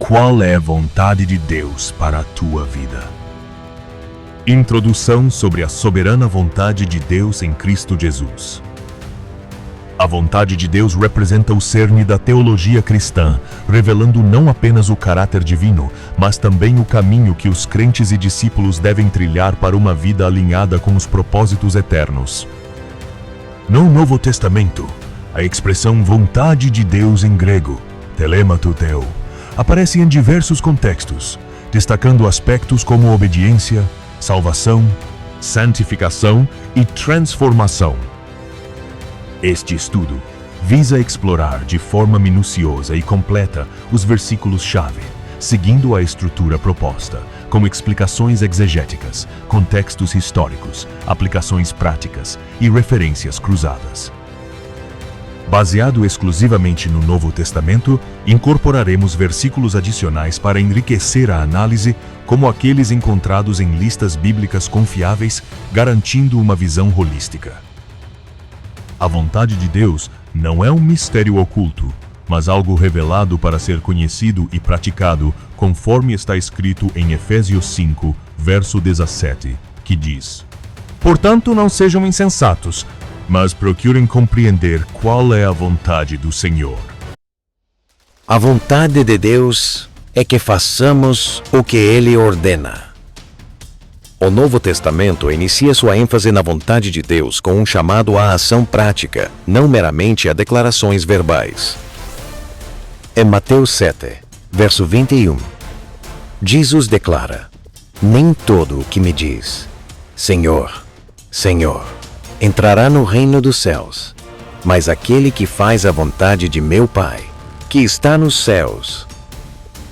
Qual é a vontade de Deus para a tua vida? Introdução sobre a soberana vontade de Deus em Cristo Jesus. A vontade de Deus representa o cerne da teologia cristã, revelando não apenas o caráter divino, mas também o caminho que os crentes e discípulos devem trilhar para uma vida alinhada com os propósitos eternos. No Novo Testamento, a expressão vontade de Deus em grego, telemato Theo, aparece em diversos contextos, destacando aspectos como obediência, salvação, santificação e transformação. Este estudo visa explorar de forma minuciosa e completa os versículos-chave, seguindo a estrutura proposta, como explicações exegéticas, contextos históricos, aplicações práticas e referências cruzadas. Baseado exclusivamente no Novo Testamento, incorporaremos versículos adicionais para enriquecer a análise, como aqueles encontrados em listas bíblicas confiáveis, garantindo uma visão holística. A vontade de Deus não é um mistério oculto, mas algo revelado para ser conhecido e praticado, conforme está escrito em Efésios 5, verso 17, que diz: Portanto, não sejam insensatos, mas procurem compreender qual é a vontade do Senhor. A vontade de Deus é que façamos o que Ele ordena. O Novo Testamento inicia sua ênfase na vontade de Deus com um chamado à ação prática, não meramente a declarações verbais. Em Mateus 7, verso 21, Jesus declara: Nem todo o que me diz, Senhor, Senhor, entrará no reino dos céus, mas aquele que faz a vontade de meu Pai, que está nos céus.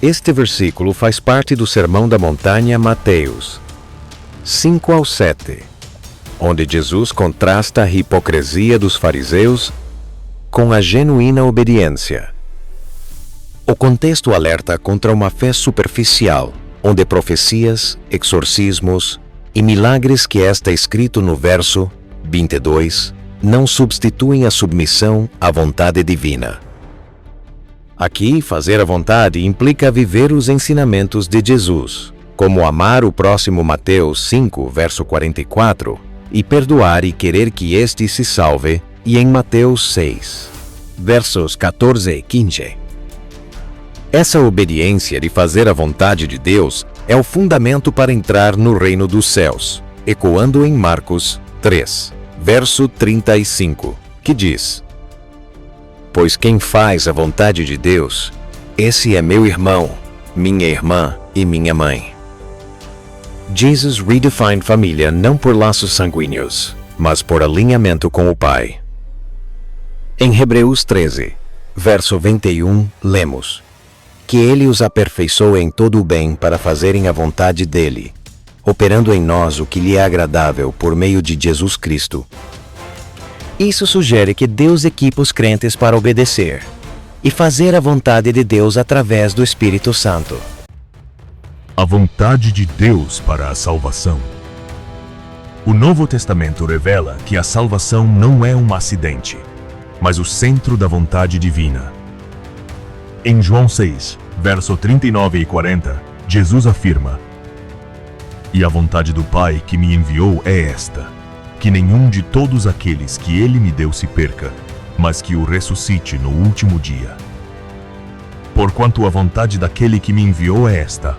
Este versículo faz parte do Sermão da Montanha, Mateus 5-7, onde Jesus contrasta a hipocrisia dos fariseus com a genuína obediência. O contexto alerta contra uma fé superficial, onde profecias, exorcismos e milagres que está escrito no verso 22 não substituem a submissão à vontade divina. Aqui, fazer a vontade implica viver os ensinamentos de Jesus, como amar o próximo, Mateus 5, verso 44, e perdoar e querer que este se salve, e em Mateus 6, versos 14 e 15. Essa obediência de fazer a vontade de Deus é o fundamento para entrar no reino dos céus, ecoando em Marcos 3, verso 35, que diz: Pois quem faz a vontade de Deus, esse é meu irmão, minha irmã e minha mãe. Jesus redefine família não por laços sanguíneos, mas por alinhamento com o Pai. Em Hebreus 13, verso 21, lemos: Que Ele os aperfeiçoe em todo o bem para fazerem a vontade dEle, operando em nós o que lhe é agradável por meio de Jesus Cristo. Isso sugere que Deus equipa os crentes para obedecer e fazer a vontade de Deus através do Espírito Santo. A vontade de Deus para a salvação. O Novo Testamento revela que a salvação não é um acidente, mas o centro da vontade divina. Em João 6, verso 39 e 40, Jesus afirma: E a vontade do Pai que me enviou é esta, que nenhum de todos aqueles que Ele me deu se perca, mas que o ressuscite no último dia. Porquanto a vontade daquele que me enviou é esta,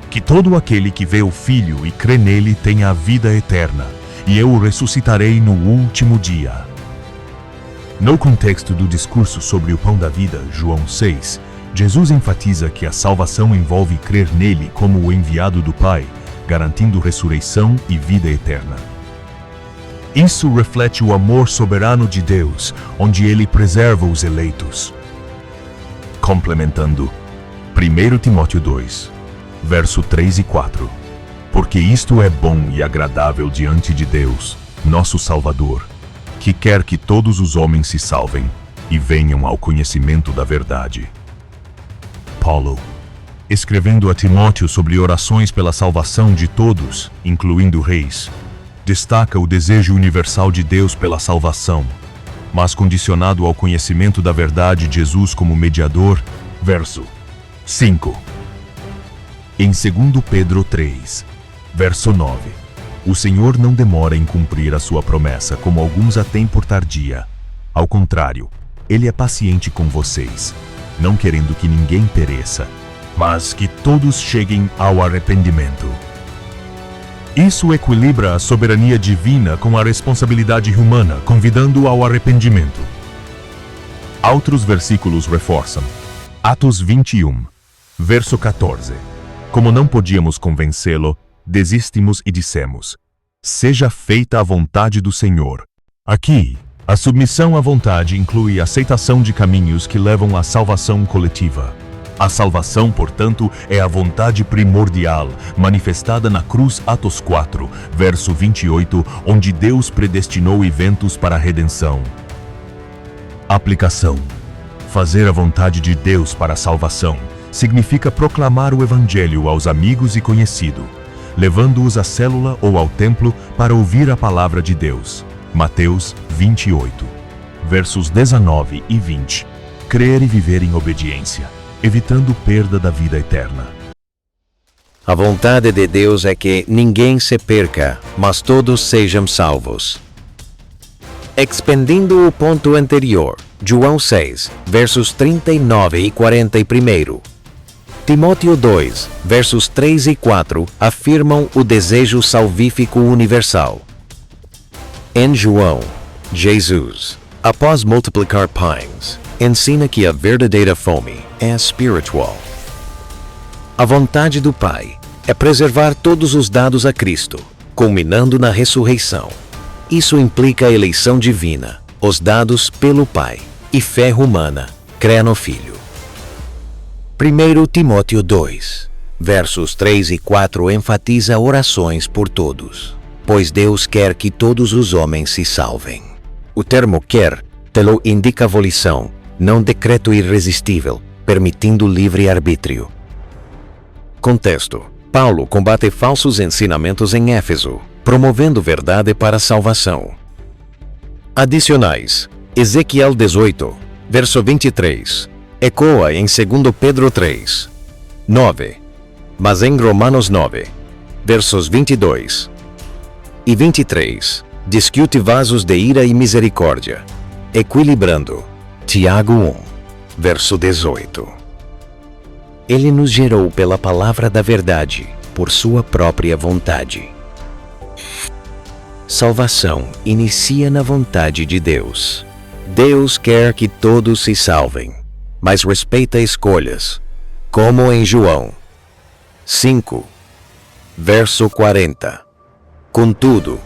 que todo aquele que vê o Filho e crê nele tenha a vida eterna, e eu o ressuscitarei no último dia. No contexto do discurso sobre o pão da vida, João 6, Jesus enfatiza que a salvação envolve crer nele como o enviado do Pai, garantindo ressurreição e vida eterna. Isso reflete o amor soberano de Deus, onde Ele preserva os eleitos. Complementando, 1 Timóteo 2, verso 3 e 4. Porque isto é bom e agradável diante de Deus, nosso Salvador, que quer que todos os homens se salvem e venham ao conhecimento da verdade. Paulo, escrevendo a Timóteo sobre orações pela salvação de todos, incluindo reis, destaca o desejo universal de Deus pela salvação, mas condicionado ao conhecimento da verdade de Jesus como mediador, verso 5. Em 2 Pedro 3, verso 9, o Senhor não demora em cumprir a sua promessa, como alguns a têm por tardia. Ao contrário, Ele é paciente com vocês, não querendo que ninguém pereça, mas que todos cheguem ao arrependimento. Isso equilibra a soberania divina com a responsabilidade humana, convidando ao arrependimento. Outros versículos reforçam. Atos 21, verso 14. Como não podíamos convencê-lo, desistimos e dissemos: seja feita a vontade do Senhor. Aqui, a submissão à vontade inclui a aceitação de caminhos que levam à salvação coletiva. A salvação, portanto, é a vontade primordial, manifestada na cruz. Atos 4, verso 28, onde Deus predestinou eventos para a redenção. Aplicação. Fazer a vontade de Deus para a salvação significa proclamar o Evangelho aos amigos e conhecidos, levando-os à célula ou ao templo para ouvir a palavra de Deus. Mateus 28, versos 19 e 20. Crer e viver em obediência, evitando perda da vida eterna. A vontade de Deus é que ninguém se perca, mas todos sejam salvos. Expandindo o ponto anterior, João 6, versos 39 e 41. Timóteo 2, versos 3 e 4 afirmam o desejo salvífico universal. Em João, Jesus, após multiplicar pães, ensina que a verdadeira fome é espiritual. A vontade do Pai é preservar todos os dados a Cristo, culminando na ressurreição. Isso implica a eleição divina, os dados pelo Pai, e fé humana, crê no Filho. 1 Timóteo 2, versos 3 e 4 enfatiza orações por todos, pois Deus quer que todos os homens se salvem. O termo quer te-lo indica volição, não decreto irresistível, permitindo livre arbítrio. Contexto: Paulo combate falsos ensinamentos em Éfeso, promovendo verdade para a salvação. Adicionais: Ezequiel 18, verso 23, ecoa em 2 Pedro 3, 9, mas em Romanos 9, versos 22 e 23, discute vasos de ira e misericórdia, equilibrando. Tiago 1, verso 18. Ele nos gerou pela palavra da verdade, por sua própria vontade. Salvação inicia na vontade de Deus. Deus quer que todos se salvem, mas respeita escolhas, como em João 5, verso 40. Contudo,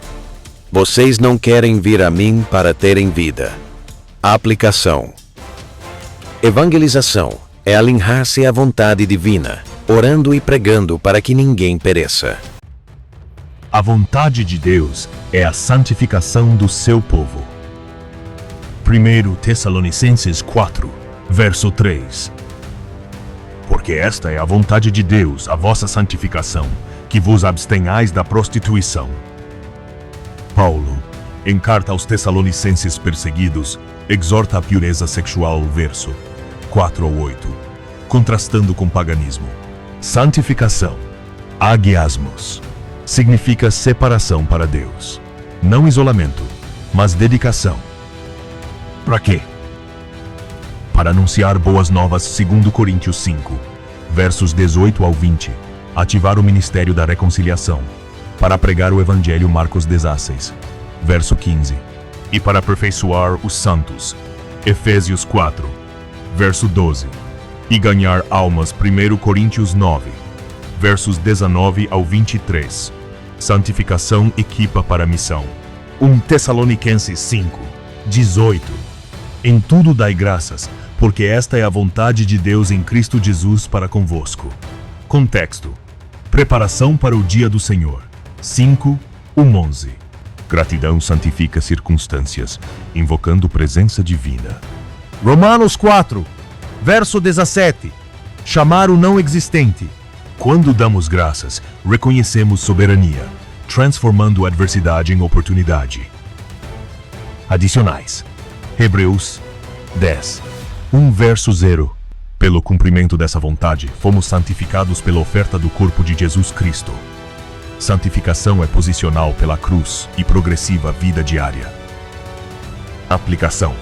vocês não querem vir a mim para terem vida. Aplicação. Evangelização é alinhar-se à vontade divina, orando e pregando para que ninguém pereça. A vontade de Deus é a santificação do seu povo. 1 Tessalonicenses 4, verso 3. Porque esta é a vontade de Deus, a vossa santificação, que vos abstenhais da prostituição. Paulo, em carta aos Tessalonicenses perseguidos, exorta a pureza sexual, verso 4 ou 8, contrastando com paganismo. Santificação, agiasmos, significa separação para Deus. Não isolamento, mas dedicação. Para quê? Para anunciar boas novas, 2 Coríntios 5, versos 18 ao 20, ativar o ministério da reconciliação, para pregar o evangelho, Marcos 16, verso 15, e para aperfeiçoar os santos, Efésios 4, verso 12, e ganhar almas, 1 Coríntios 9, versos 19 ao 23. Santificação equipa para a missão. 1 Tessalonicenses 5, 18. Em tudo dai graças, porque esta é a vontade de Deus em Cristo Jesus para convosco. Contexto: preparação para o dia do Senhor. 5, 11. Gratidão santifica circunstâncias, invocando presença divina. Romanos 4, verso 17. Chamar o não existente. Quando damos graças, reconhecemos soberania, transformando adversidade em oportunidade. Adicionais. Hebreus 10, 1 verso 0. Pelo cumprimento dessa vontade, fomos santificados pela oferta do corpo de Jesus Cristo. Santificação é posicional pela cruz e progressiva vida diária. Aplicação: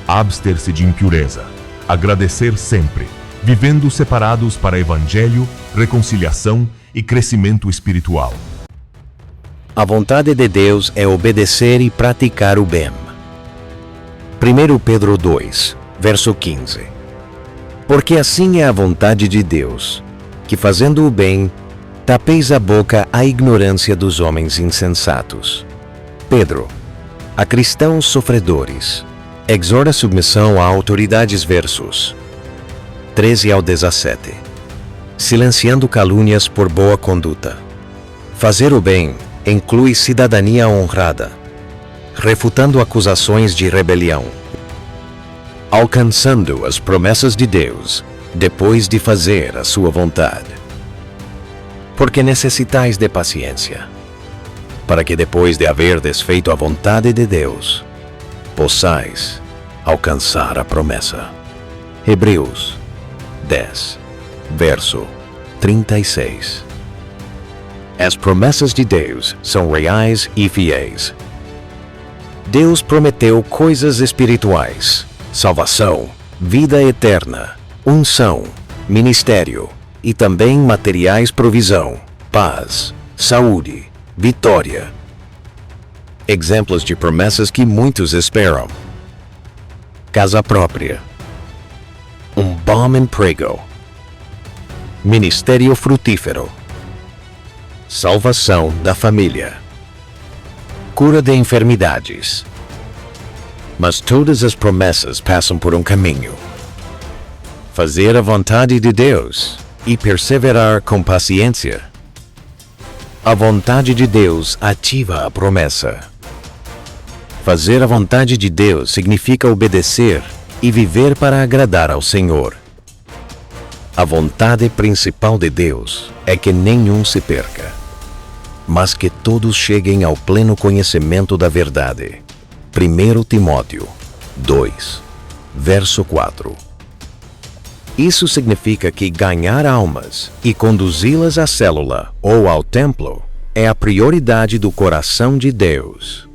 abster-se de impureza, agradecer sempre, vivendo separados para evangelho, reconciliação e crescimento espiritual. A vontade de Deus é obedecer e praticar o bem. 1 Pedro 2, verso 15. Porque assim é a vontade de Deus, que fazendo o bem, tapeis a boca à ignorância dos homens insensatos. Pedro, a cristãos sofredores, exorta a submissão a autoridades, versos 13 ao 17. Silenciando calúnias por boa conduta. Fazer o bem inclui cidadania honrada, refutando acusações de rebelião, alcançando as promessas de Deus depois de fazer a sua vontade. Porque necessitais de paciência, para que depois de haver desfeito a vontade de Deus, possais alcançar a promessa. Hebreus 10, verso 36. As promessas de Deus são reais e fiéis. Deus prometeu coisas espirituais: salvação, vida eterna, unção, ministério e também materiais, provisão, paz, saúde, vitória. Exemplos de promessas que muitos esperam: casa própria, bom emprego, ministério frutífero, salvação da família, cura de enfermidades. Mas todas as promessas passam por um caminho: fazer a vontade de Deus e perseverar com paciência. A vontade de Deus ativa a promessa. Fazer a vontade de Deus significa obedecer e viver para agradar ao Senhor. A vontade principal de Deus é que nenhum se perca, mas que todos cheguem ao pleno conhecimento da verdade. 1 Timóteo 2, verso 4. Isso significa que ganhar almas e conduzi-las à célula ou ao templo é a prioridade do coração de Deus.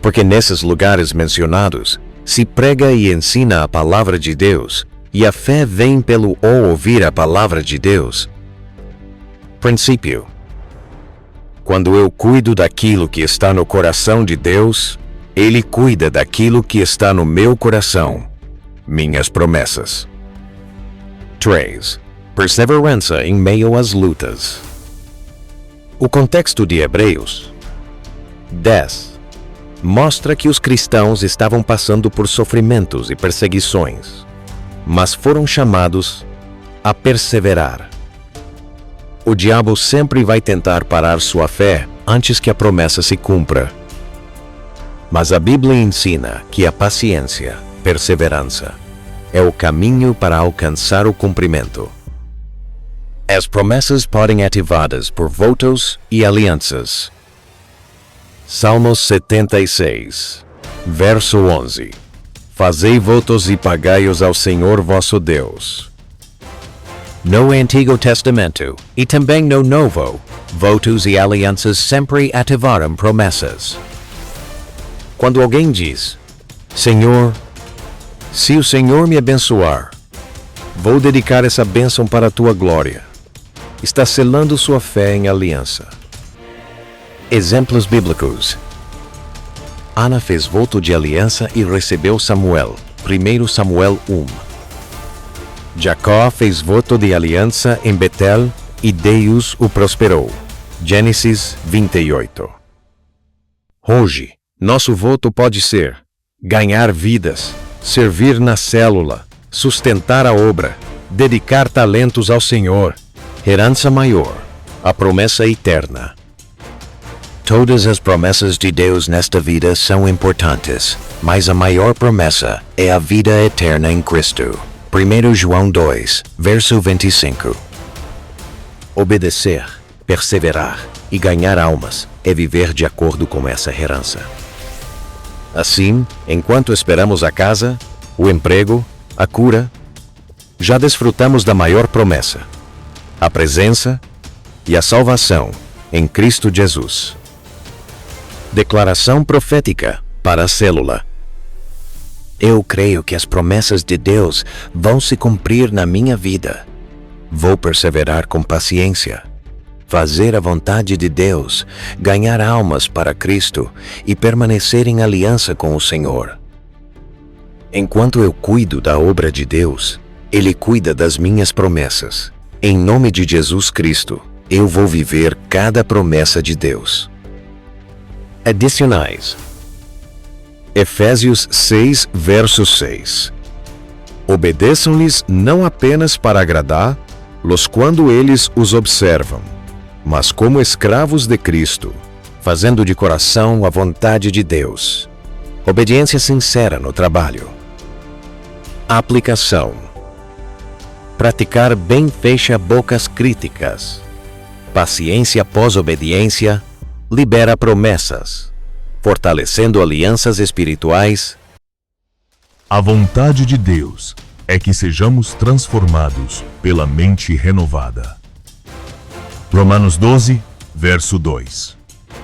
Porque nesses lugares mencionados, se prega e ensina a palavra de Deus, e a fé vem pelo ouvir a palavra de Deus. Princípio: quando eu cuido daquilo que está no coração de Deus, Ele cuida daquilo que está no meu coração, minhas promessas. 3. Perseverança em meio às lutas. O contexto de Hebreus 10 mostra que os cristãos estavam passando por sofrimentos e perseguições, mas foram chamados a perseverar. O diabo sempre vai tentar parar sua fé antes que a promessa se cumpra. Mas a Bíblia ensina que a paciência, perseverança, é o caminho para alcançar o cumprimento. As promessas podem ativadas por votos e alianças. Salmos 76, verso 11. Fazei votos e pagai-os ao Senhor vosso Deus. No Antigo Testamento, e também no Novo, votos e alianças sempre ativaram promessas. Quando alguém diz: Senhor, se o Senhor me abençoar, vou dedicar essa bênção para a tua glória, está selando sua fé em aliança. Exemplos bíblicos: Ana fez voto de aliança e recebeu Samuel, 1 Samuel 1. Jacó fez voto de aliança em Betel e Deus o prosperou, Gênesis 28. Hoje, nosso voto pode ser ganhar vidas, servir na célula, sustentar a obra, dedicar talentos ao Senhor, herança maior, a promessa eterna. Todas as promessas de Deus nesta vida são importantes, mas a maior promessa é a vida eterna em Cristo. 1 João 2, verso 25. Obedecer, perseverar e ganhar almas é viver de acordo com essa herança. Assim, enquanto esperamos a casa, o emprego, a cura, já desfrutamos da maior promessa: a presença e a salvação em Cristo Jesus. Declaração profética para a célula. Eu creio que as promessas de Deus vão se cumprir na minha vida. Vou perseverar com paciência, fazer a vontade de Deus, ganhar almas para Cristo e permanecer em aliança com o Senhor. Enquanto eu cuido da obra de Deus, Ele cuida das minhas promessas. Em nome de Jesus Cristo, eu vou viver cada promessa de Deus. Adicionais. Efésios 6, verso 6. Obedeçam-lhes não apenas para agradar-los quando eles os observam, mas como escravos de Cristo, fazendo de coração a vontade de Deus. Obediência sincera no trabalho. Aplicação. Praticar bem fecha bocas críticas. Paciência após obediência libera promessas, fortalecendo alianças espirituais. A vontade de Deus é que sejamos transformados pela mente renovada. Romanos 12, verso 2.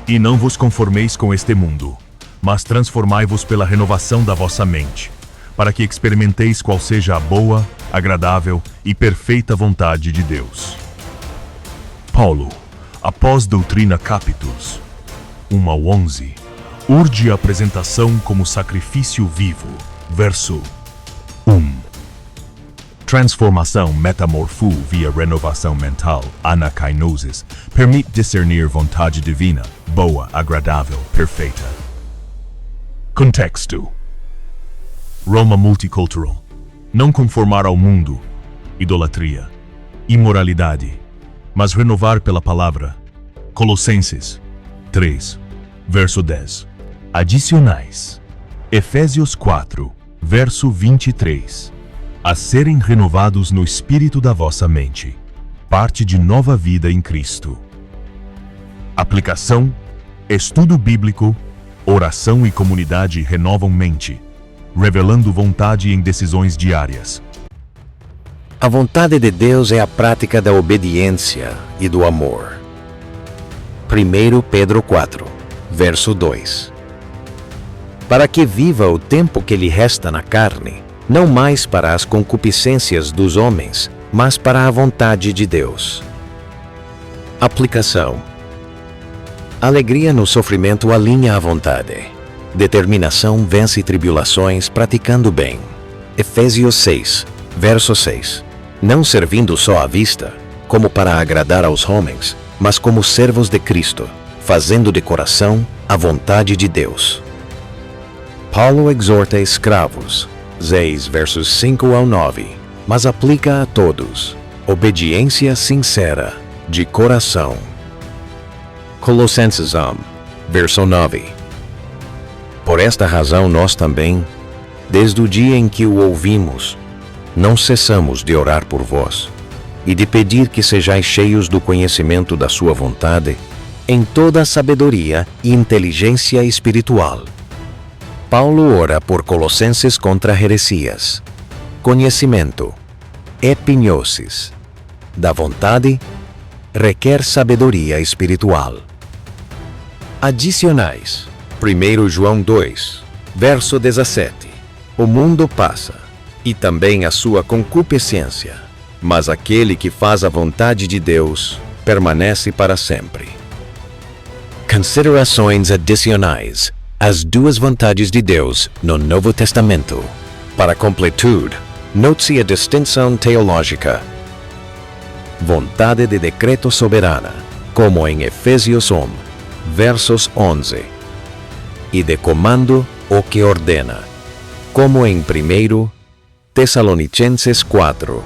E não vos conformeis com este mundo, mas transformai-vos pela renovação da vossa mente, para que experimenteis qual seja a boa, agradável e perfeita vontade de Deus. Paulo, após Doutrina Capítulos 1 ao 11, urge a apresentação como sacrifício vivo, verso 1. Transformação metamorfo via renovação mental, anakainosis, permite discernir vontade divina, boa, agradável, perfeita. Contexto. Roma multicultural. Não conformar ao mundo, idolatria, imoralidade, mas renovar pela palavra. Colossenses 3, verso 10. Adicionais. Efésios 4, verso 23. A serem renovados no espírito da vossa mente. Parte de nova vida em Cristo. Aplicação. Estudo bíblico, oração e comunidade renovam mente, revelando vontade em decisões diárias. A vontade de Deus é a prática da obediência e do amor. 1 Pedro 4, verso 2. Para que viva o tempo que lhe resta na carne, não mais para as concupiscências dos homens, mas para a vontade de Deus. Aplicação. Alegria no sofrimento alinha a vontade. Determinação vence tribulações praticando bem. Efésios 6, verso 6. Não servindo só à vista, como para agradar aos homens, mas como servos de Cristo, fazendo de coração a vontade de Deus. Paulo exorta escravos, 6 versos 5 ao 9, mas aplica a todos, obediência sincera, de coração. Colossenses 1, verso 9. Por esta razão nós também, desde o dia em que o ouvimos, não cessamos de orar por vós e de pedir que sejais cheios do conhecimento da sua vontade, em toda a sabedoria e inteligência espiritual. Paulo ora por Colossenses contra heresias. Conhecimento, epignosis, da vontade, requer sabedoria espiritual. Adicionais. 1 João 2, verso 17. O mundo passa, e também a sua concupiscência, mas aquele que faz a vontade de Deus permanece para sempre. Considerações adicionais. As duas vontades de Deus no Novo Testamento. Para completude, note-se a distinção teológica. Vontade de decreto soberana, como em Efésios 1, versos 11. E de comando o que ordena, como em 1 Tessalonicenses 4,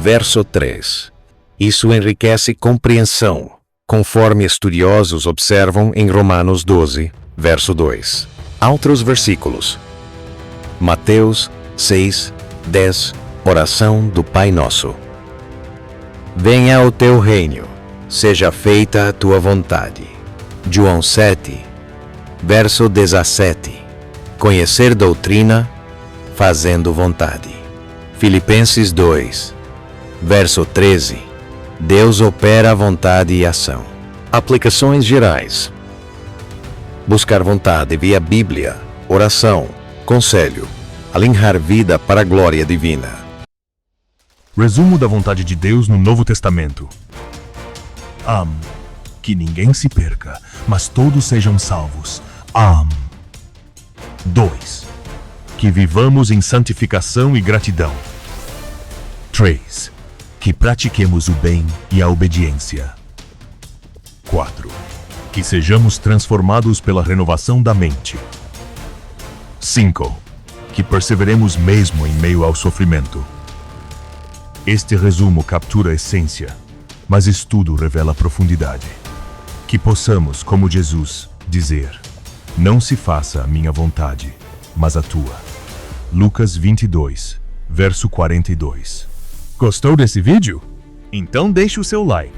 verso 3. Isso enriquece compreensão, conforme estudiosos observam em Romanos 12, verso 2. Outros versículos. Mateus 6, 10, oração do Pai Nosso. Venha o teu reino, seja feita a tua vontade. João 7, verso 17. Conhecer doutrina, fazendo vontade. Filipenses 2, verso 13. Deus opera a vontade e ação. Aplicações gerais. Buscar vontade via Bíblia, oração, conselho, alinhar vida para a glória divina. Resumo da vontade de Deus no Novo Testamento. Que ninguém se perca, mas todos sejam salvos. 2. Que vivamos em santificação e gratidão. 3. Que pratiquemos o bem e a obediência. 4. Que sejamos transformados pela renovação da mente. 5. Que perseveremos mesmo em meio ao sofrimento. Este resumo captura a essência, mas estudo revela a profundidade. Que possamos, como Jesus, dizer: não se faça a minha vontade, mas a tua. Lucas 22, verso 42. Gostou desse vídeo? Então deixe o seu like.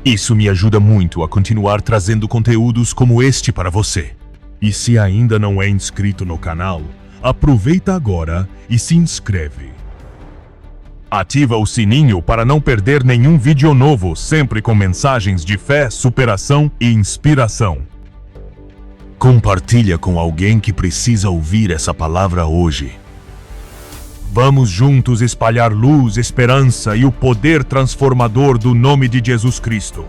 Isso me ajuda muito a continuar trazendo conteúdos como este para você. E se ainda não é inscrito no canal, aproveita agora e se inscreve. Ativa o sininho para não perder nenhum vídeo novo, sempre com mensagens de fé, superação e inspiração. Compartilha com alguém que precisa ouvir essa palavra hoje. Vamos juntos espalhar luz, esperança e o poder transformador do nome de Jesus Cristo.